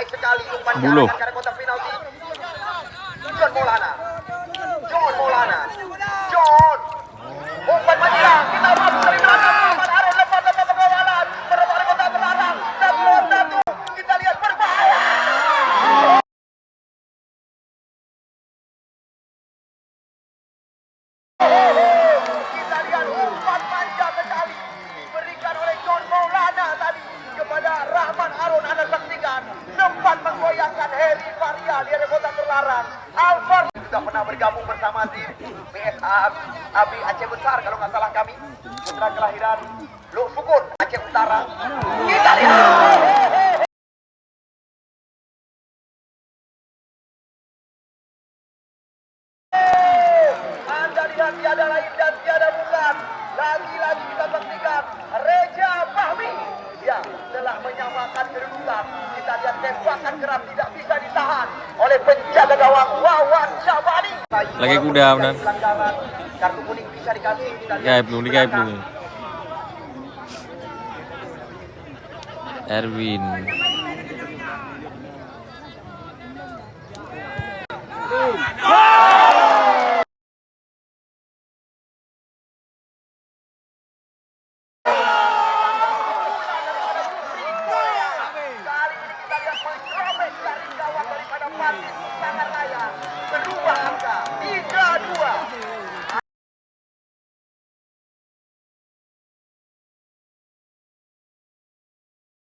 baik sekali umpan Buluh. ke arah kotak penalti. John Maulana. John. Umpan menyilang. Kita mampu dari belakang. Rahman Harun lepas pengawalan. Berbalik kotak terlarang. Satu. Kita lihat berbahaya. Kita lihat umpan panjang sekali diberikan oleh John Maulana tadi kepada Rahman Harun. Anda saksikan sempat menggoyangkan Heri Faria di area kotak terlarang. Alvar juga pernah bergabung bersama tim BSA AB Aceh Besar kalau nggak salah kami. Putra kelahiran Luk Sukun Aceh Utara. Kita lihat. Anda lihat tiada lain dan tiada bukan. Lagi-lagi kita saksikan Reja Fahmi. Ya, telah menyamakan kedudukan. Kita lihat tembakan keras tidak bisa ditahan oleh penjaga gawang Wawan Syabani. Lagi kuda benar. Kartu kuning bisa dikasih. Kita Gaib belum, digaib belum. Erwin.